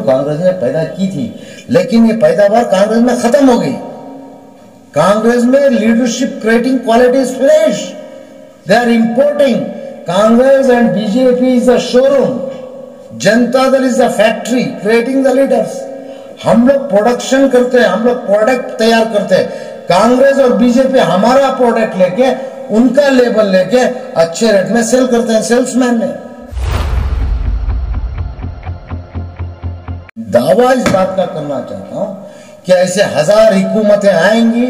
कांग्रेस ने पैदा की थी, लेकिन ये पैदावार कांग्रेस में खत्म हो गई। कांग्रेस में leadership creating qualities finish, they are importing. Congress and BJP is a showroom, Janata Dal is a factory creating the leaders. हम लोग प्रोडक्शन करते हैं, हम लोग प्रोडक्ट तैयार करते हैं। कांग्रेस और बीजेपी हमारा प्रोडक्ट लेके, उनका लेबल लेके अच्छे रेट में सेल करते हैं, सेल्समैन ने। दावा इस बात का करना चाहता हूं कि ऐसे 1000 हुकूमतें आएंगी,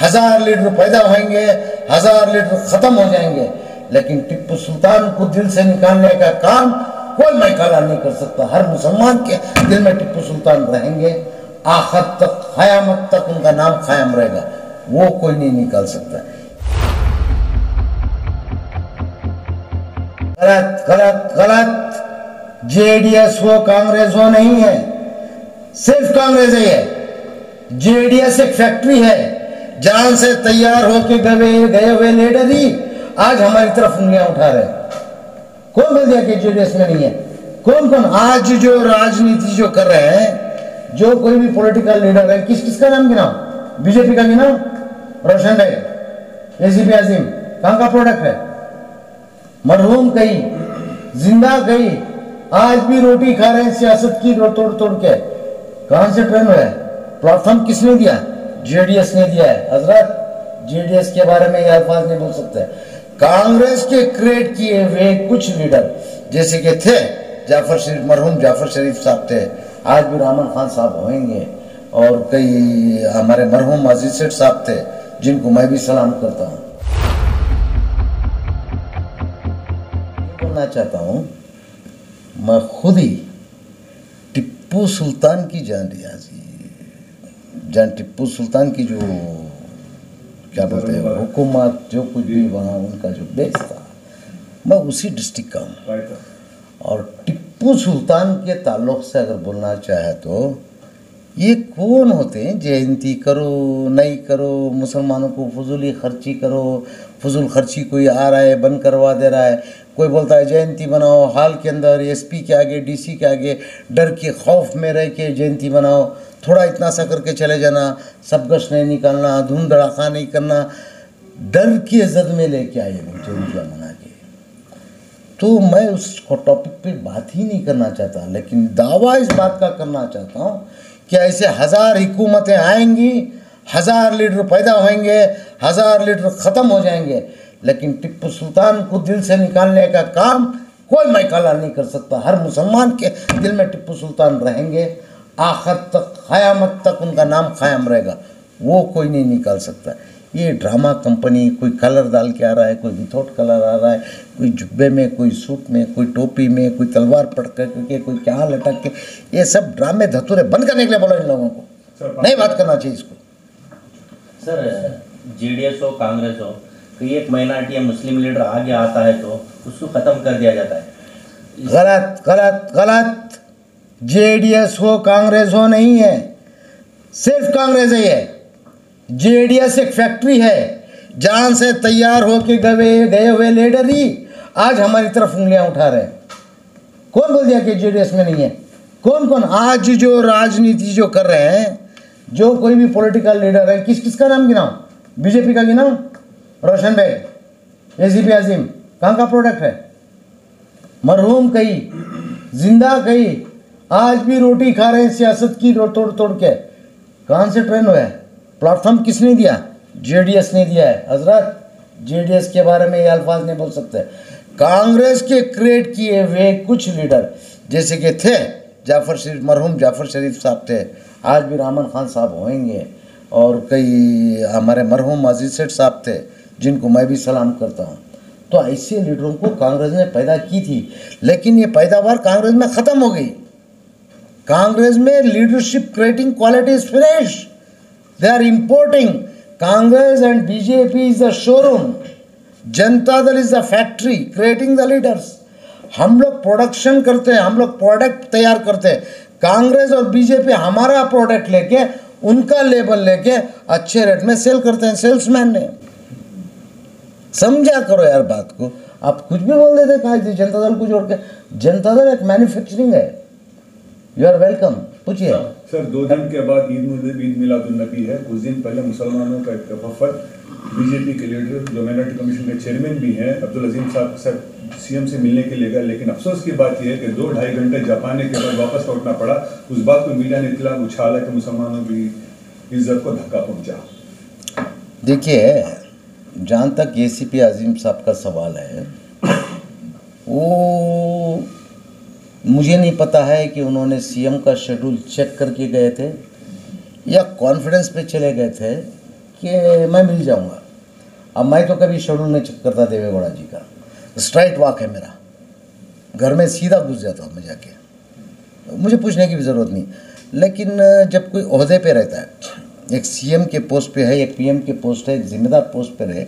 1000 लीडर पैदा होंगे, 1000 लीडर खत्म हो जाएंगे, लेकिन टिप्पू सुल्तान को दिल से निकालने का काम कोई मैकाला नहीं कर सकता। हर मुसलमान के दिल में टिप्पू सुल्तान रहेंगे, आखिर तक, क़यामत तक उनका नाम कायम रहेगा, वो कोई नहीं निकाल सकता। गलत गलत गलत। जेडीएस हो कांग्रेस हो नहीं है, सिर्फ कांग्रेस ही है। जेडीएस एक फैक्ट्री है, जान से तैयार होके गए हुए लीडर ही आज हमारी तरफ उंगलियां उठा रहे हैं। कौन बोल दिया कि जेडीएस में नहीं है? कौन कौन आज जो राजनीति जो कर रहे हैं, जो कोई भी पॉलिटिकल लीडर है, किसका नाम गिनाओ? बीजेपी का गिनाओ, रोशन बेग, एसीपी आजिम, कहां का प्रोडक्ट है? मरहूम कहीं, जिंदा कहीं, आज भी रोटी खा रहे हैं सियासत की तोड़ तोड़ के। कहां से ट्रेन हुआ है? प्लेटफॉर्म किसने दिया? जेडीएस ने दिया है। हजरत, जेडीएस के बारे में ये अल्फाज नहीं बोल सकते। कांग्रेस के क्रिएट किए हुए कुछ लीडर जैसे कि थे जाफर शरीफ, मरहूम जाफर शरीफ साहब थे, आज भी रहमान खान साहब होंगे, और कई हमारे मरहूम अजीज सेठ साहब थे, जिनको मैं भी सलाम करता हूं। बोलना चाहता हूं, मैं खुद ही टिप्पू सुल्तान की जान लिया जी, जान टिप्पू सुल्तान की जो क्या बोलते हैं हुकूमत, जो कुछ भी वहाँ उनका जो बेस था, मैं उसी डिस्ट्रिक्ट का हूँ। और टिप्पू सुल्तान के ताल्लुक से अगर बोलना चाहे तो ये कौन होते हैं जयंती करो नहीं करो, मुसलमानों को फजूली खर्ची करो, फजूल खर्ची कोई आ रहा है बंद करवा दे रहा है, कोई बोलता है जयंती बनाओ, हाल के अंदर एसपी के आगे डीसी के आगे डर के खौफ में रह के जयंती बनाओ, थोड़ा इतना सा करके चले जाना, सब गश नहीं निकालना, धूम धड़ाका नहीं करना, डर की जद में लेके आए जयंतियाँ मना के। तो मैं उस टॉपिक पे बात ही नहीं करना चाहता, लेकिन दावा इस बात का करना चाहता हूँ कि ऐसे 1000 हुकूमतें आएंगी, 1000 लीडर पैदा होंगे, 1000 लीडर ख़त्म हो जाएंगे, लेकिन टिप्पू सुल्तान को दिल से निकालने का काम कोई मैकाला नहीं कर सकता। हर मुसलमान के दिल में टिप्पू सुल्तान रहेंगे, आखिर तक, क़यामत तक उनका नाम कायम रहेगा, वो कोई नहीं निकाल सकता। ये ड्रामा कंपनी, कोई कलर डाल के आ रहा है, कोई विथआउट कलर आ रहा है, कोई जुब्बे में, कोई सूट में, कोई टोपी में, कोई तलवार पटक के, कोई क्या लटक के, ये सब ड्रामे धतूरे बंद करने के लिए बोलो इन लोगों को, नहीं बात करना चाहिए इसको। सर, जेडीएस हो कांग्रेस हो, कोई एक माइनॉरिटी या मुस्लिम लीडर आगे आता है तो उसको ख़त्म कर दिया जाता है। गलत गलत गलत। जेडीएस हो कांग्रेस हो नहीं है, सिर्फ कांग्रेस ही है। जेडीएस एक फैक्ट्री है, जान से तैयार होके गए हुए लीडर ही आज हमारी तरफ उंगलियां उठा रहे हैं। कौन बोल दिया कि जेडीएस में नहीं है? कौन कौन आज जो राजनीति जो कर रहे हैं, जो कोई भी पॉलिटिकल लीडर है, किसका नाम गिनाओ? बीजेपी का गिनाओ, रोशन बेग, एसीपी आजिम, कहाँ का प्रोडक्ट है? मरहूम कहीं, जिंदा कहीं, आज भी रोटी खा रहे हैं सियासत की तोड़ तोड़ के। कहां से ट्रेन हुआ है? प्लेटफॉर्म किसने दिया? जेडीएस ने दिया है। हजरत, जेडीएस के बारे में ये अल्फाज नहीं बोल सकते। कांग्रेस के क्रिएट किए हुए कुछ लीडर जैसे कि थे जाफर शरीफ, मरहूम जाफर शरीफ साहब थे, आज भी रहमान खान साहब होंगे, और कई हमारे मरहूम अजीज सेठ साहब थे, जिनको मैं भी सलाम करता हूँ। तो ऐसे लीडरों को कांग्रेस ने पैदा की थी, लेकिन ये पैदावार कांग्रेस में ख़त्म हो गई। कांग्रेस में leadership creating qualities finish, they are importing. Congress and BJP is a showroom, Janata Dal is a factory creating the leaders. हम लोग प्रोडक्शन करते हैं, हम लोग प्रोडक्ट तैयार करते हैं। कांग्रेस और बीजेपी हमारा प्रोडक्ट लेके, उनका लेबल लेके अच्छे रेट में सेल करते हैं, सेल्समैन ने। समझा करो यार बात को। आप कुछ भी बोल देते कहा जनता दल को जोड़ के। जनता दल एक मैन्युफैक्चरिंग है, यू आर वेलकम, पूछिए। सर 2 दिन के बाद ईद मिलादुन्नबी है। कुछ दिन पहले मुसलमानों का एक वफद बीजेपी के लीडर जो माइनॉरिटी कमीशन के चेयरमैन भी हैं अब्दुल अजीम साहब सीएम से मिलने के लिए गए, लेकिन अफसोस की बात यह है कि 2-2.5 घंटे जापाने के बाद वापस लौटना पड़ा। उस बात को मीडिया ने इतला उछाला कि मुसलमानों की इज्जत को धक्का पहुंचा। देखिए, जहाँ तक एसीपी अजीम साहब का सवाल है, वो मुझे नहीं पता है कि उन्होंने सीएम का शेड्यूल चेक करके गए थे या कॉन्फिडेंस पे चले गए थे कि मैं मिल जाऊंगा। अब मैं तो कभी शेड्यूल नहीं चेक करता देवे गौड़ा जी का, स्ट्राइट वॉक है मेरा, घर में सीधा घुस जाता हूँ मैं जाके, मुझे पूछने की भी ज़रूरत नहीं। लेकिन जब कोई ओहदे पे रहता है, एक सीएम के पोस्ट पे है, एक पीएम के पोस्ट है, एक जिम्मेदार पोस्ट पे रहे,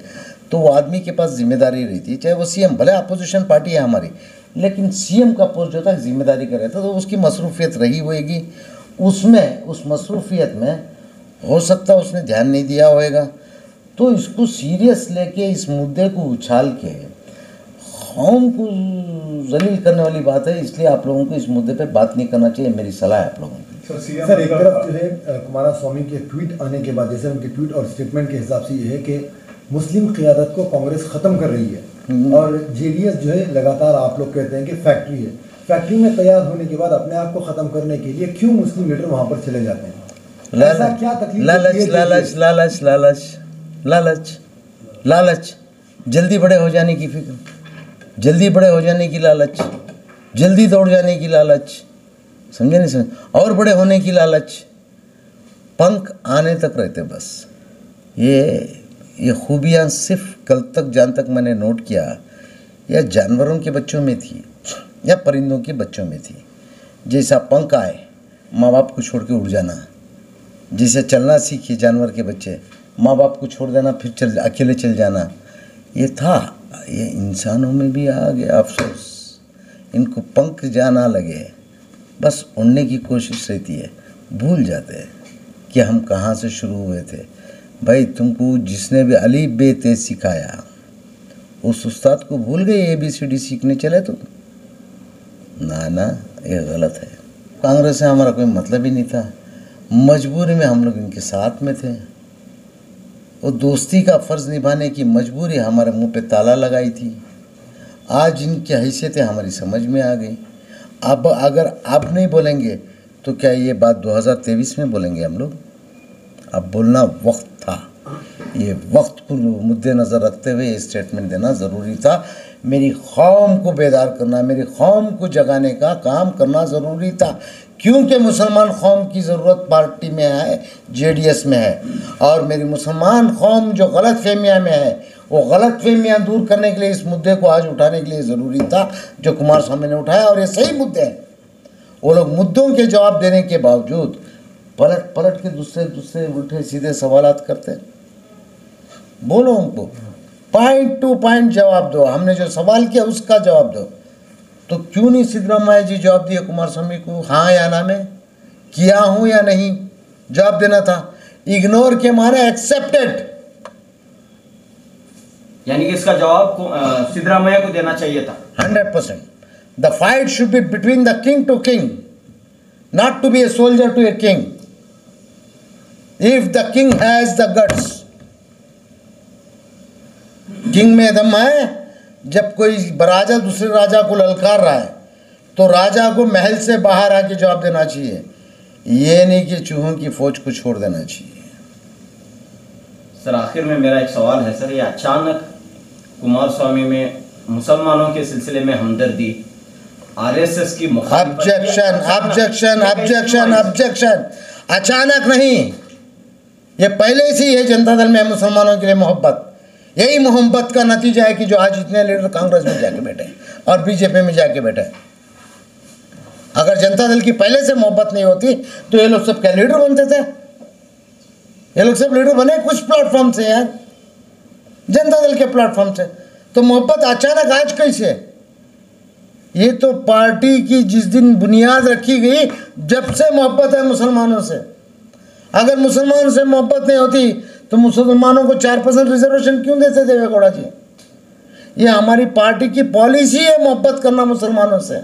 तो वो आदमी के पास जिम्मेदारी रहती है, चाहे वो सीएम, भले अपोजिशन पार्टी है हमारी, लेकिन सीएम का पोस्ट जो था जिम्मेदारी का रहता, तो उसकी मसरूफियत रही होएगी। उसमें उस मसरूफियत में हो सकता है उसने ध्यान नहीं दिया होएगा। तो इसको सीरियस लेके इस मुद्दे को उछाल के कौम को जलील करने वाली बात है, इसलिए आप लोगों को इस मुद्दे पे बात नहीं करना चाहिए, मेरी सलाह है आप लोगों को। सर एक तरफ जो है कुमारस्वामी के ट्वीट आने के बाद, जैसे उनके ट्वीट और स्टेटमेंट के हिसाब से ये है कि मुस्लिम क़ियादत को कांग्रेस ख़त्म कर रही है, और जेडीएस जो है लगातार आप लोग कहते हैं कि फैक्ट्री है, फैक्ट्री में तैयार होने के बाद अपने आप को ख़त्म करने के लिए क्यों मुस्लिम लीडर वहाँ पर चले जाते हैं? ऐसा क्या तकलीफ? लालच लालच लालच लालच लालच लालच, जल्दी बड़े हो जाने की फिक्र, जल्दी बड़े हो जाने की लालच, जल्दी दौड़ जाने की लालच, समझे नहीं समझे, और बड़े होने की लालच, पंख आने तक रहते बस। ये खूबियाँ सिर्फ कल तक जहाँ तक मैंने नोट किया, या जानवरों के बच्चों में थी या परिंदों के बच्चों में थी। जैसा पंख आए, माँ बाप को छोड़ के उड़ जाना, जैसे चलना सीखे जानवर के बच्चे, माँ बाप को छोड़ देना फिर अकेले चल जाना, ये था। ये इंसानों में भी आ गया अफसोस, इनको पंख जाना लगे, बस उड़ने की कोशिश रहती है, भूल जाते हैं कि हम कहाँ से शुरू हुए थे। भाई तुमको जिसने भी अलीफ बे ते सिखाया, उस उस्ताद को भूल गए ABCD सीखने चले तो ना, ये गलत है। कांग्रेस से हमारा कोई मतलब ही नहीं था, मजबूरी में हम लोग इनके साथ में थे, वो दोस्ती का फ़र्ज़ निभाने की मजबूरी हमारे मुंह पे ताला लगाई थी। आज इनकी हैसियतें हमारी समझ में आ गई। अब अगर आप नहीं बोलेंगे तो क्या ये बात 2023 में बोलेंगे हम लोग? अब बोलना वक्त था, ये वक्त को मुद्देनज़र रखते हुए ये स्टेटमेंट देना ज़रूरी था। मेरी कौम को बेदार करना, मेरी कौम को जगाने का काम करना ज़रूरी था, क्योंकि मुसलमान कौम की ज़रूरत पार्टी में है, जेडीएस में है, और मेरी मुसलमान कौम जो गलत फहमियाँ में है, वो गलत फहमियाँ दूर करने के लिए इस मुद्दे को आज उठाने के लिए ज़रूरी था जो कुमारस्वामी ने उठाया। और ये सही मुद्दे हैं। वो लोग मुद्दों के जवाब देने के बावजूद पलट के दूसरे उल्टे सीधे सवालात करते हैं। बोलो उनको, पॉइंट टू पॉइंट जवाब दो, हमने जो सवाल किया उसका जवाब दो। तो क्यों नहीं सिद्धरामैया जी जवाब दिए कुमारस्वामी को, हाँ या ना में किया हूँ या नहीं, जवाब देना था। इग्नोर के माने एक्सेप्टेड, यानी कि इसका जवाब सिद्धरामैया को देना चाहिए था। 100%। The fight should be between the king to king, not to be a soldier to a king. If the king has the guts, king में दम है। जब कोई राजा दूसरे राजा को ललकार रहा है तो राजा को महल से बाहर आके जवाब देना चाहिए, ये नहीं कि चूहों की फौज को छोड़ देना चाहिए। सर आखिर में मेरा एक सवाल है सर, ये अचानक कुमारस्वामी में मुसलमानों के सिलसिले में हमदर्दी, आरएसएस की ऑब्जेक्शन ऑब्जेक्शन ऑब्जेक्शन ऑब्जेक्शन, अचानक नहीं, ये पहले से ही है जनता दल में मुसलमानों के लिए मोहब्बत। यही मोहब्बत का नतीजा है कि जो आज इतने लीडर कांग्रेस में जाके बैठे और बीजेपी में जाके बैठे। अगर जनता दल की पहले से मोहब्बत नहीं होती तो ये लोग सब क्या लीडर बनते थे? ये लोग सब लीडर बने कुछ प्लेटफॉर्म से यार, जनता दल के प्लेटफॉर्म से। तो मोहब्बत अचानक आज कैसे? ये तो पार्टी की जिस दिन बुनियाद रखी गई जब से मोहब्बत है मुसलमानों से। अगर मुसलमानों से मोहब्बत नहीं होती तो मुसलमानों को 4% रिजर्वेशन क्यों देते देवे गौड़ा जी? ये हमारी पार्टी की पॉलिसी है मोहब्बत करना मुसलमानों से।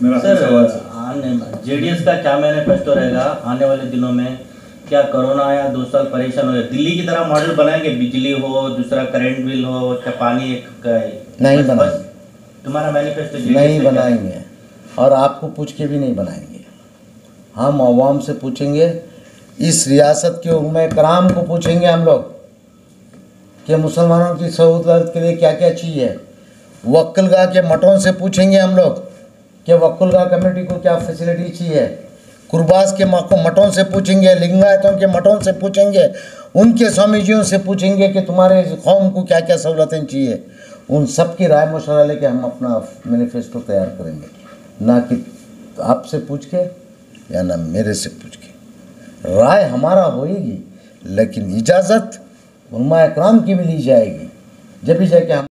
मेरा सर सवाल जेडीएस का क्या मैनिफेस्टो रहेगा आने वाले दिनों में? क्या कोरोना आया 2 साल परेशान हो गए, दिल्ली की तरह मॉडल बनाएंगे? बिजली हो, दूसरा करंट बिल हो, क्या पानी नहीं बनाएंगे, तुम्हारा मैनिफेस्टो नहीं बनाएंगे और आपको पूछ के भी नहीं बनाएंगे। हम आवाम से पूछेंगे, इस रियासत के उम्मे कराम को पूछेंगे हम लोग कि मुसलमानों की सहूलत के लिए क्या क्या चाहिए। वक्लगाह के मठों से पूछेंगे हम लोग कि वक्लगाह कमेटी को क्या फैसिलिटी चाहिए। कुरबास के मठों से पूछेंगे, लिंगायतों के मठों से पूछेंगे, उनके स्वामीजियों से पूछेंगे कि तुम्हारे कौम को क्या क्या सहूलतें चाहिए। उन सब की राय मशवरा लेके हम अपना मैनिफेस्टो तैयार करेंगे, ना कि आपसे पूछ के या ना मेरे से पूछ के। राय हमारा होएगी, लेकिन इजाज़त उलमा इकराम की भी ली जाएगी, जब भी जाके हम